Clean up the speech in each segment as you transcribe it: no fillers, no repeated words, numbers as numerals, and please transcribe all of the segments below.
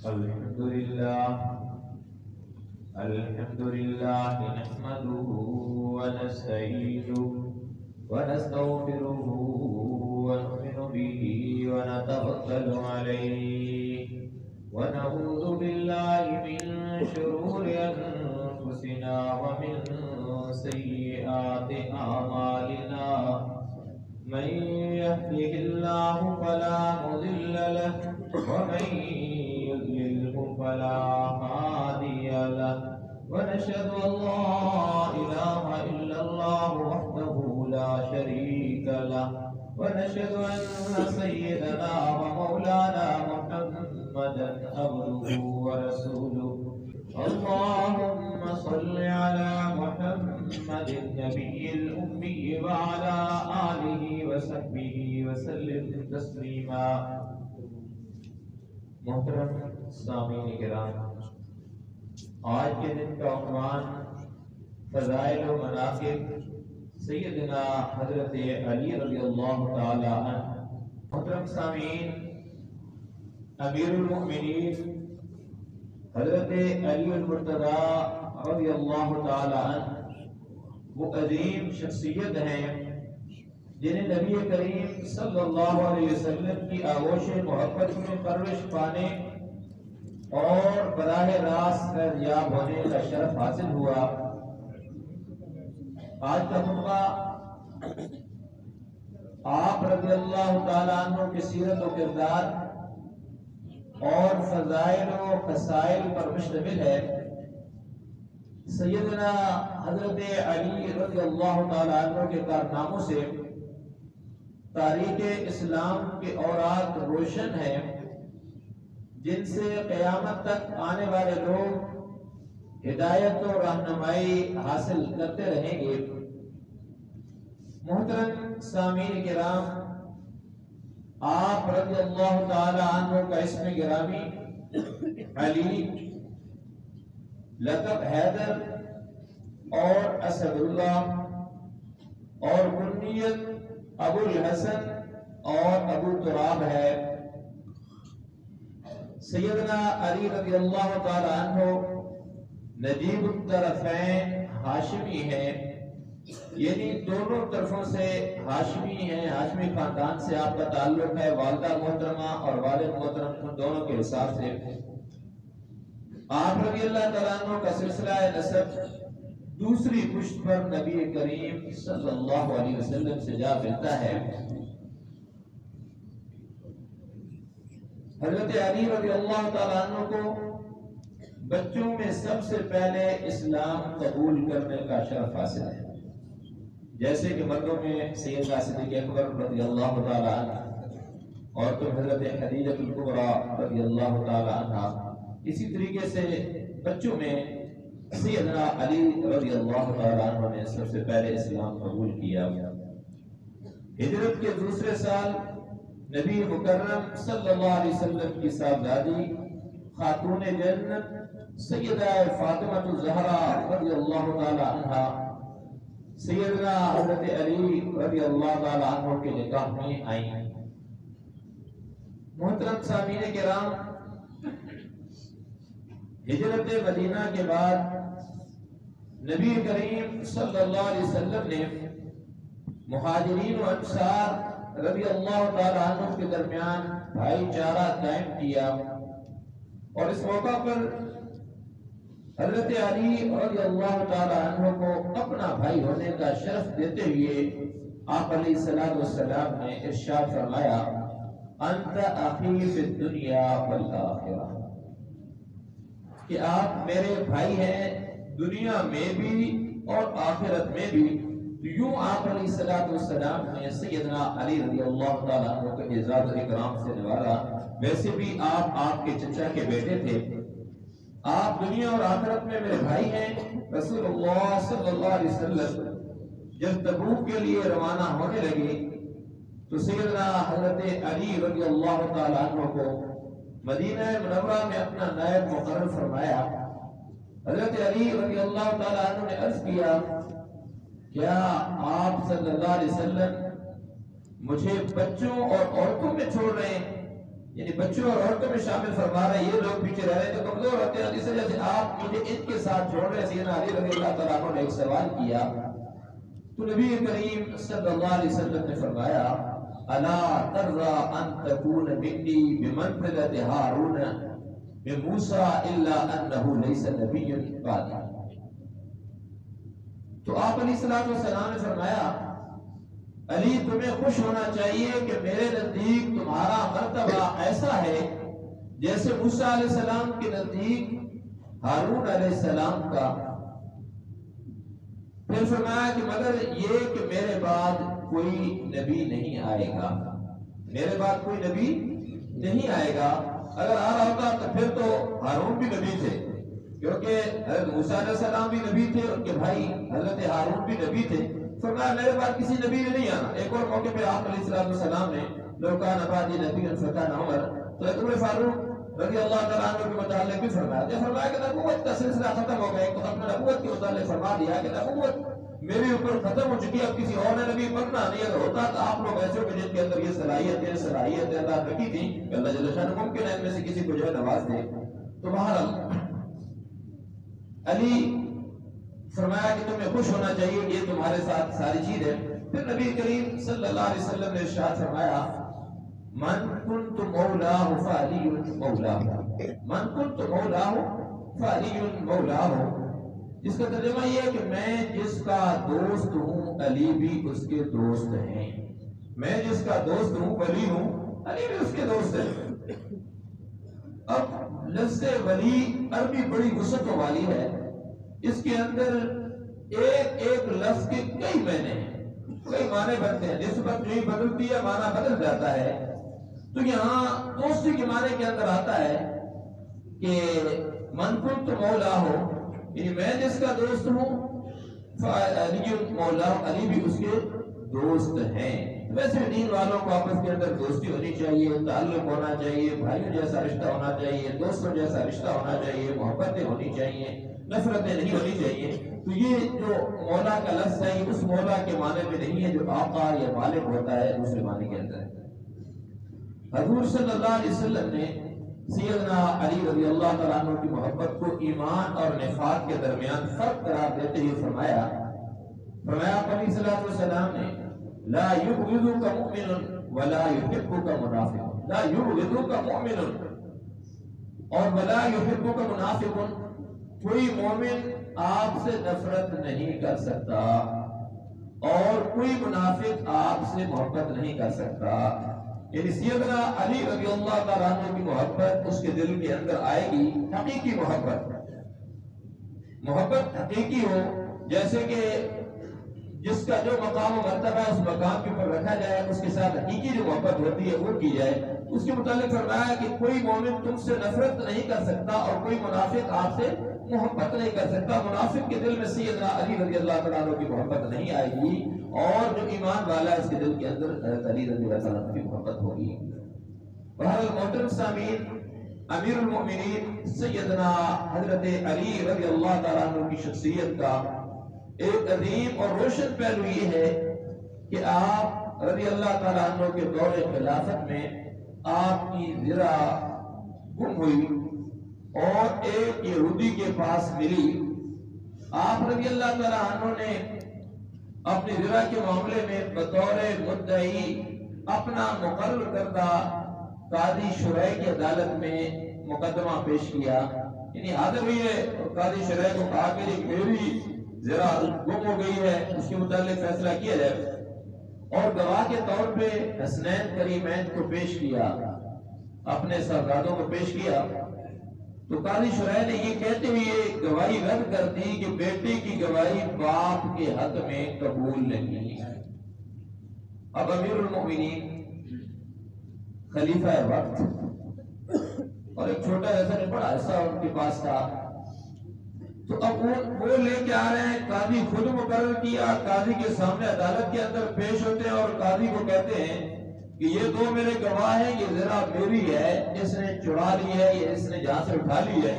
الحمد لله نحمده ونستعينه ونستغفره ونؤمن به ونتوكل عليه ونعوذ بالله من شرور أنفسنا ومن سيئات أعمالنا من يهده الله فلا مضل له ومن يضلله فلا هادي له ونشهد أن لا إله إلا الله وحده لا شريك له ونشهد أن سيدنا ومولانا محمدا عبده ورسوله اللهم صل على محمد النبي الأمي وعلى آله وصحبه وسلم تسليما. محترم سامعین کرام، آج کے دن کا عنوان فضائل و مناقب سیدنا حضرت علی رضی اللہ تعالی عنہ. محترم سامعین، امیر المؤمنین حضرت علی المرتضیٰ رضی اللہ تعالی عنہ وہ عظیم شخصیت ہیں جنہیں نبی کریم صلی اللہ علیہ وسلم کی آغوش محبت میں پرورش پانے اور براہ راست فیضیاب ہونے کا شرف حاصل ہوا. آج کا خطبہ آپ رضی اللہ تعالیٰ عنہ کی سیرت و کردار اور فضائل و خصائل پر مشتمل ہے. سیدنا حضرت علی رضی اللہ تعالیٰ عنہ کے کارناموں سے تاریخ اسلام کے اوراق روشن ہیں جن سے قیامت تک آنے والے لوگ ہدایت و رہنمائی حاصل کرتے رہیں گے. محترم سامعین کرام، آپ رضی اللہ تعالی عنہ کا اسم گرامی علی، لقب حیدر اور اسد اللہ اور کنیت ابو الحسن اور ابو تراب ہے. سیدنا علی رضی اللہ تعالی عنہ نجیب الطرفین ہاشمی ہیں، یعنی دونوں طرفوں سے ہاشمی ہیں. ہاشمی خاندان سے آپ کا تعلق ہے، والدہ محترمہ اور والد محترم دونوں کے حساب سے. آپ رضی اللہ تعالیٰ عنہ کا سلسلہ نسب دوسری پشت پر نبی کریم صلی اللہ علیہ وسلم سے جا ملتا ہے. حضرت علی رضی اللہ تعالیٰ عنہ کو بچوں میں سب سے پہلے اسلام قبول کرنے کا شرف حاصل ہے. جیسے کہ مردوں میں سیدنا صدیق اکبر رضی اللہ تعالیٰ عنہ اور تو حضرت خدیجہ الکبریٰ رضی اللہ تعالیٰ عنہ، اسی طریقے سے بچوں میں سیدنا علی رضی اللہ تعالیٰ عنہ نے سب سے پہلے اسلام قبول کیا. ہجرت کے دوسرے سال نبی مکرم صلی اللہ علیہ وسلم کی صاحبزادی خاتون جنت سیدہ فاطمہ الزہرا رضی اللہ تعالیٰ عنہ سیدنا حضرت علی رضی اللہ تعالیٰ عنہ کے نکاح میں آئیں. محترم سامعین کرام، ہجرت مدینہ کے بعد نبی کریم صلی اللہ علیہ وسلم نے مہاجرین و انصار رضی اللہ تعالیٰ عنہ کے درمیان بھائی چارہ قائم کیا، اور اس موقع پر حضرت علی رضی اللہ تعالیٰ عنہ کو اپنا بھائی ہونے کا شرف دیتے ہوئے آپ علیہ السلام نے ارشاد فرمایا، انت اخی فی الدنیا والآخرہ، کہ آپ میرے بھائی ہیں دنیا میں بھی اور آخرت میں بھی. یوں آپ علیہ السلام نے سیدنا علی رضی اللہ تعالیٰ عنہ کو اعزاز و اکرام سے نوازا. ویسے بھی آپ کے چچا کے بیٹے تھے، آپ دنیا اور آخرت میں میرے بھائی ہیں. رسول اللہ صلی اللہ علیہ وسلم جب تبوک کے لیے روانہ ہونے لگے تو سیدنا حضرت علی رضی اللہ تعالیٰ عنہ کو مدینہ منورہ میں اپنا نائب مقرر فرمایا. حضرت علی رضی اللہ تعالیٰ عنہ نے عرض کیا، کیا آپ صلی اللہ علیہ وسلم مجھے بچوں اور عورتوں میں چھوڑ رہے ہیں؟ یعنی بچوں اور عورتوں میں شامل فرما رہا ہے یہ لوگ پیچھے رہ رہے ہیں تو کمزور ہوتے ہیں، اس وجہ سے آپ مجھے ان کے ساتھ چھوڑ رہے۔ سیدنا علی رضی اللہ تعالیٰ عنہ نے ایک سوال کیا تو نبی کریم صلی اللہ علیہ وسلم نے فرمایا الا ترضى ان تكون مني بمنزلة هارون من موسى الا انه ليس نبي بعد۔ تو آپ علیہ الصلوۃ والسلام نے فرمایا علی تمہیں خوش ہونا چاہیے کہ میرے نزدیک تمہارا مرتبہ ایسا ہے جیسے موسیٰ علیہ السلام کے نزدیک ہارون علیہ السلام کا۔ پھر فرمایا کہ مگر یہ کہ میرے بعد کوئی نبی نہیں آئے گا، میرے بعد کوئی نبی نہیں آئے گا۔ اگر آ رہا ہوتا تو پھر تو ہارون بھی نبی تھے، کیونکہ حضرت موسیٰ علیہ السلام بھی نبی تھے، ان کے بھائی حضرت ہارون بھی نبی تھے۔ فرمایا میرے بعد کسی نبی نے نہیں آنا۔ ایک اور موقع پہ آپ علیہ السلام نے لو کان بعدی نبی فکان عمر، تو عمر فاروق رضی اللہ تعالیٰ عنہ کے متعلق بھی فرمایا کہ نبوت کا سلسلہ ختم ہو گیا۔ ایک تو اپنے نبوت کے متعلق فرما دیا کہ نبوت میرے اوپر ختم ہو چکی، اب کسی اور نے نبی بننا نہیں۔ اگر ہوتا تو آپ لوگ ایسے ہو جن کے اندر یہ صلاحیتیں اللہ رکھی تھی کہ اللہ جل شانہ ممکن ہے ان میں سے کسی کو جو ہے نواز دے۔ تو بہرحال علی فرمایا کہ تمہیں خوش ہونا چاہیے کہ یہ تمہارے ساتھ ساری چیز ہے۔ پھر نبی کریم صلی اللہ علیہ وسلم نے ارشاد فرمایا من کنت مولاہ فعلی مولاہ، من کنت مولاہ فعلی مولاہ، جس کا ترجمہ یہ ہے کہ میں جس کا دوست ہوں علی بھی اس کے دوست ہیں، میں جس کا دوست ہوں ولی ہوں علی بھی اس کے دوست ہیں۔ اب لفظ ولی عربی بڑی وسعتوں والی ہے، اس کے اندر ایک ایک لفظ کے کئی معنی ہیں، کئی معنی بنتے ہیں، نسبت جو ہی بدلتی ہے معنی بدل جاتا ہے۔ تو یہاں دوستی کے معنی کے اندر آتا ہے کہ من کنت مولا ہو، یعنی میں جس کا دوست ہوں علی مولا، علی بھی اس کے دوست ہیں۔ ویسے دین والوں کو آپس کے اندر دوستی ہونی چاہیے، تعلق ہونا چاہیے، بھائیوں جیسا رشتہ ہونا چاہیے، دوستوں جیسا رشتہ ہونا چاہیے، محبتیں ہونی چاہیے، نفرتیں نہیں ہونی چاہیے۔ تو یہ جو مولا کا لفظ ہے یہ اس مولا کے معنی میں نہیں ہے جو آقا یا مالک ہوتا ہے، دوسرے معنی کے اندر ہے۔ حضور صلی اللہ علیہ وسلم نے سیدنا علی رضی اللہ تعالیٰ عنہ کی محبت کو ایمان اور نفاق کے درمیان فرق قرار دیتے ہوئے فرمایا علیہ السلام نے لا یبغضک مؤمن ولا یحبک منافق، لا یبغضک مؤمن اور ولا یحبک منافق، کوئی مومن آپ سے نفرت نہیں کر سکتا اور کوئی منافق آپ سے محبت نہیں کر سکتا۔ یعنی سیدنا علی رضی اللہ تعالیٰ عنہ کی محبت اس کے دل کے اندر آئے گی، حقیقی محبت حقیقی ہو، جیسے کہ جس کا جو مقام و مرتبہ ہے اس مقام کے اوپر رکھا جائے، اس کے ساتھ حقیقی جو محبت ہوتی ہے وہ کی جائے۔ اس کے متعلق فرمایا کہ کوئی مومن تم سے نفرت نہیں کر سکتا اور کوئی منافق آپ سے محبت نہیں کر سکتا۔ منافق کے دل میں سیدنا علی رضی اللہ تعالیٰ عنہ کی محبت نہیں آئے گی، اور جو ایمان والا ہے اس کے دل کے اندر حضرت علی رضی اللہ تعالیٰ عنہ کی محبت ہوگی۔ بہرحال محترم سامعین، امیر المؤمنین سیدنا حضرت علی رضی اللہ تعالیٰ عنہ کی شخصیت کا ایک عظیم اور روشن پہلو یہ ہے کہ آپ رضی اللہ تعالیٰ عنہ کے دور خلافت میں آپ کی ذرا گم ہوئی اور ایک یہودی کے پاس ملی۔ آپ رضی اللہ تعالیٰ عنہ نے اپنی ذرا کے معاملے میں بطور مدعی اپنا مقرر کردہ قاضی شرح کی عدالت میں مقدمہ پیش کیا، یعنی حاضر ہوئی ہے اور قاضی شرح کو کہا کہ میری ذرا گم ہو گئی ہے، اس کے متعلق فیصلہ کیا جائے، اور گواہ کے طور پہ حسنین کریمین کو پیش کیا، اپنے صاحبزادوں کو پیش کیا۔ تو قاضی شرح نے یہ کہتے ہوئے گواہی رد کر دی کہ بیٹے کی گواہی باپ کے حق میں قبول نہیں ہے۔ اب امیر المؤمنین خلیفہ وقت اور ایک چھوٹا ایسا نہیں بڑا ایسا ان کے پاس تھا، تو اب وہ لے کے آ رہے ہیں، قاضی خود مقرر کیا، قاضی کے سامنے عدالت کے اندر پیش ہوتے ہیں اور قاضی کو کہتے ہیں کہ یہ دو میرے گواہ ہیں، یہ ذرا میری ہے، اس نے چڑھا لی ہے، یہ اس نے جہاں سے اٹھا لی ہے۔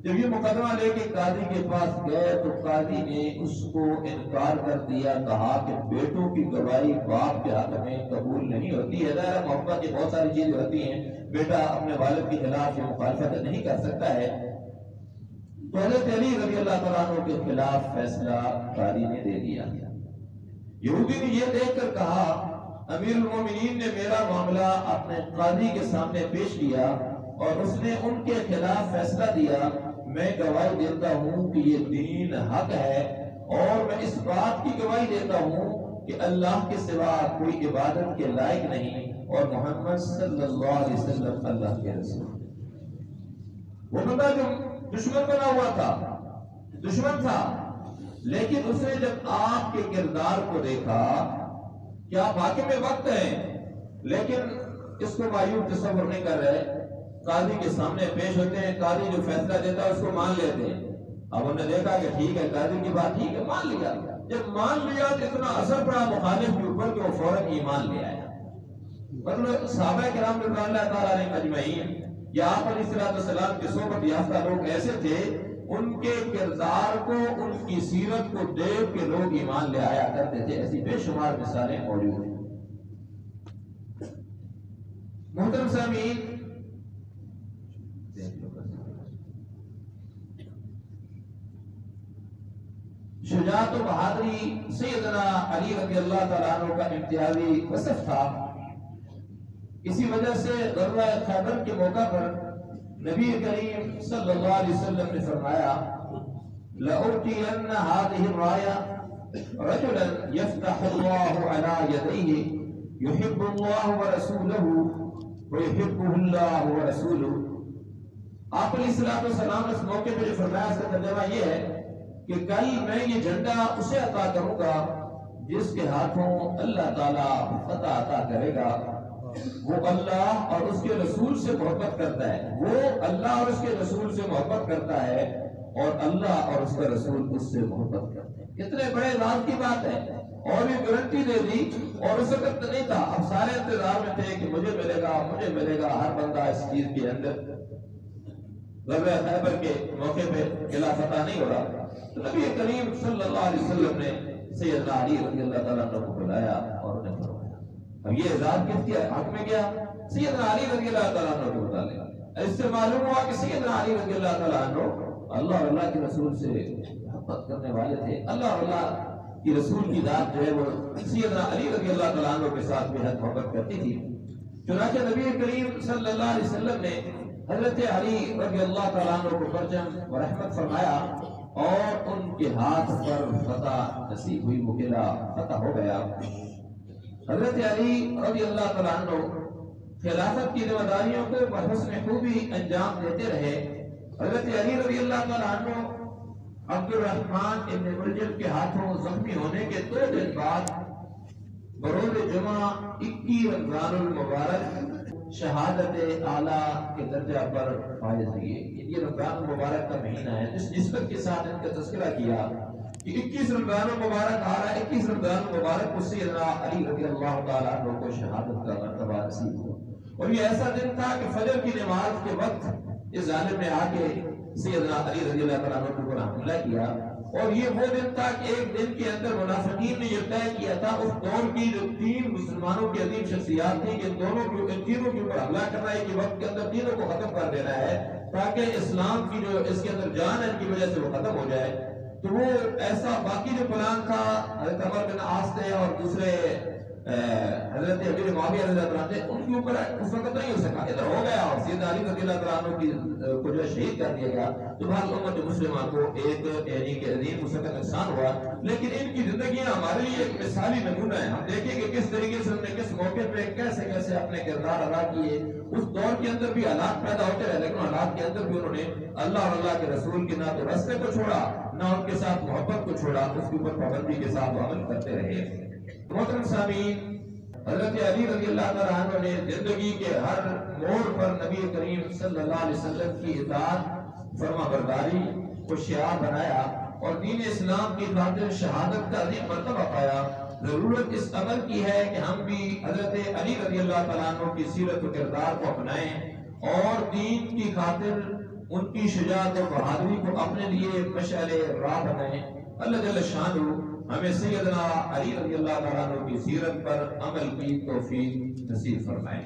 جب یہ مقدمہ لے کے قاضی کے پاس گئے تو قاضی نے اس کو انکار کر دیا، کہا کہ بیٹوں کی گواہی باپ کے حق میں قبول نہیں ہوتی ہے۔ ظاہر محبت کی بہت ساری چیزیں ہوتی ہیں، بیٹا اپنے والد کے خلاف یہ مخالفت نہیں کر سکتا ہے، تو حضرت علی رضی اللہ تعالیٰ عنہ کے خلاف فیصلہ قاضی نے دے دیا۔ یہودی نے یہ دیکھ کر کہا امیر المومنین نے میرا معاملہ اپنے قاضی کے سامنے پیش کیا اور اس نے ان کے خلاف فیصلہ دیا، میں گواہی دیتا ہوں کہ یہ دین حق ہے، اور میں اس بات کی گواہی دیتا ہوں کہ اللہ کے سوا کوئی عبادت کے لائق نہیں، اور محمد صلی اللہ علیہ وسلم اللہ کے رسول۔ وہ بندہ جو دشمن بنا ہوا تھا، دشمن تھا، لیکن اس نے جب آپ کے کردار کو دیکھا کہ آپ حاکم وقت ہیں، لیکن اس کو مایوب تصور نہیں کر رہے، قاضی کے سامنے پیش ہوتے ہیں، قاضی جو فیصلہ دیتا ہے اس کو مان لیتے ہیں۔ اب انہوں نے دیکھا کہ ٹھیک ہے قاضی کی بات ٹھیک ہے، مان لیا۔ جب مان لیا تو اتنا اثر پڑا مخالف کے اوپر کہ وہ فوراً ایمان لے آیا۔ مطلب صحابہ کرام رضوان اللہ تعالیٰ علیہم اجمعین یا آپ علیہ السلام کے صحبت یافتہ لوگ ایسے تھے، ان کے کردار کو، ان کی سیرت کو دیکھ کے لوگ ایمان لے آیا کرتے تھے۔ ایسی بے شمار مثالیں موجود ہیں۔ محترم سامعین، شجاعت و بہادری سیدنا علی رضی اللہ تعالیٰ عنہ کا امتیازی وصف تھا۔ اسی وجہ سے غزوہ خیبر کے موقع پر نبی کریم صلی اللہ علیہ وسلم نے فرمایا لَأُعْطِيَنَّ هَذِهِ الرَّايَةَ رَجُلًا يَفْتَحُ اللَّهُ عَلَى يَدَيْهِ يُحِبُّ اللَّهُ وَرَسُولَهُ وَيُحِبُّهُ اللَّهُ وَرَسُولُهُ۔ آپ علیہ السلام نے اس موقع پر جو فرمایا، اس کا ترجمہ یہ ہے کہ کل میں یہ جھنڈا اسے عطا کروں گا جس کے ہاتھوں اللہ تعالیٰ فتح عطا کرے گا۔ وہ اللہ اور اس کے رسول سے محبت کرتا ہے، وہ اللہ اور اس کے رسول سے محبت کرتا ہے، اور اللہ اور اس کا رسول اس سے محبت کرتے ہیں۔ کتنے بڑے راز کی بات ہے، اور یہ گارنٹی دے دی، اور اس وقت نہیں تھا، اب سارے انتظار میں تھے کہ مجھے ملے گا، مجھے ملے گا۔ ہر بندہ اس چیز کے اندر غزوہ خیبر کے موقع پہ قلعہ فتح نہیں ہو رہا، تو نبی کریم صلی اللہ علیہ وسلم نے سیدنا علی رضی اللہ تعالیٰ عنہ کو بلایا اور انہیں فرمایا۔ اب یہ اعزاز کس کے حق میں گیا؟ سیدنا علی رضی اللہ تعالیٰ عنہ کو متعلق۔ اس سے معلوم ہوا کہ سیدنا علی رضی اللہ تعالیٰ عنہ اللہ اور اللہ کے رسول سے محبت کرنے والے تھے۔ اللہ اور اللہ کی رسول کی ذات جو ہے وہ سیدنا علی رضی اللہ تعالیٰ عنہ کے ساتھ بے حد محبت کرتی تھی۔ چنانچہ نبی کریم صلی اللہ علیہ وسلم نے حضرت علی رضی اللہ تعالیٰ عنہ کو پرچم و رحمت فرمایا، اور ان کے ہاتھ پر فتح نصیب ہوئی، وہ قلعہ فتح ہو گیا۔ حضرت علی رضی اللہ تعالیٰ عنہ خلافت کی ذمہ داریوں کو بحسن خوبی انجام دیتے رہے۔ حضرت علی رضی اللہ تعالیٰ عنہ عبد الرحمن ابن ملجم کے ہاتھوں زخمی ہونے کے 2 دن بعد بروز جمعہ 21 رمضان المبارک شہادت اعلیٰ کے درجہ پر فائز ہوئے۔ یہ رمضان المبارک کا مہینہ ہے، جس نسبت کے ساتھ ان کا تذکرہ کیا کہ 21 رمضان المبارک آ رہا ہے، 21 رمضان المبارک کو سیدنا علی رضی اللہ تعالیٰ عنہ کو شہادت کا مرتبہ نصیب ہوا۔ اور یہ ایسا دن تھا کہ فجر کی نماز کے وقت اس ظالم نے آ کے سیدنا علی رضی اللہ تعالیٰ عنہ پر حملہ کیا، اور یہ وہ دن تھا کہ ایک دن کے اندر منافقین نے یہ طے کیا تھا، اس دور کی جو 3 مسلمانوں کی عظیم شخصیات تھیں، ان تینوں کے اوپر حملہ کرنا ہے، کہ وقت کے اندر تینوں کو ختم کر دینا ہے، تاکہ اسلام کی جو اس کے اندر جان ہے ان کی وجہ سے وہ ختم ہو جائے۔ تو وہ ایسا باقی جو پلان تھا، حضرت عمر بن عاص تھے اور دوسرے حضرت امیر معاویہ رضی اللہ عنہ، ان کے اوپر اس وقت نہیں ہو سکا، ادھر ہو گیا، اور سیدنا علی رضی اللہ عنہ کو جو ہے شہید کر دیا گیا۔ تو بہت امت مسلمہ کو ایک یعنی کہ عظیم اس وقت نقصان ہوا، لیکن ان کی زندگیاں ہمارے لیے ایک مثالی نمونہ ہے۔ ہم دیکھیں کہ کس طریقے سے انہوں نے کس موقع پہ کیسے کیسے اپنے کردار ادا کیے۔ اس دور کے اندر بھی حالات پیدا ہوتے رہے، لیکن حالات کے اندر بھی انہوں نے اللہ اور اللہ کے رسول کے نہ تو راستے کو چھوڑا، نہ ان کے ساتھ محبت کو چھوڑا، اس کے اوپر پابندی کے ساتھ عمل کرتے رہے۔ محترم سامعین، حضرت علی رضی اللہ تعالیٰ عنہ نے زندگی کے ہر موڑ پر نبی کریم صلی اللہ علیہ وسلم کی اطاعت، فرما برداری کو شعار بنایا، اور دین اسلام کی خاطر شہادت کا عظیم مرتبہ پایا۔ ضرورت اس عمل کی ہے کہ ہم بھی حضرت علی رضی اللہ تعالیٰ عنہ کی سیرت و کردار کو اپنائیں، اور دین کی خاطر ان کی شجاعت و بہادری کو اپنے لیے مشعل راہ بنائیں۔ اللہ جل شانہ ہمیں سیدنا علی رضی اللہ تعالیٰ عنہ کی سیرت پر عمل کی توفیق نصیب فرمائے۔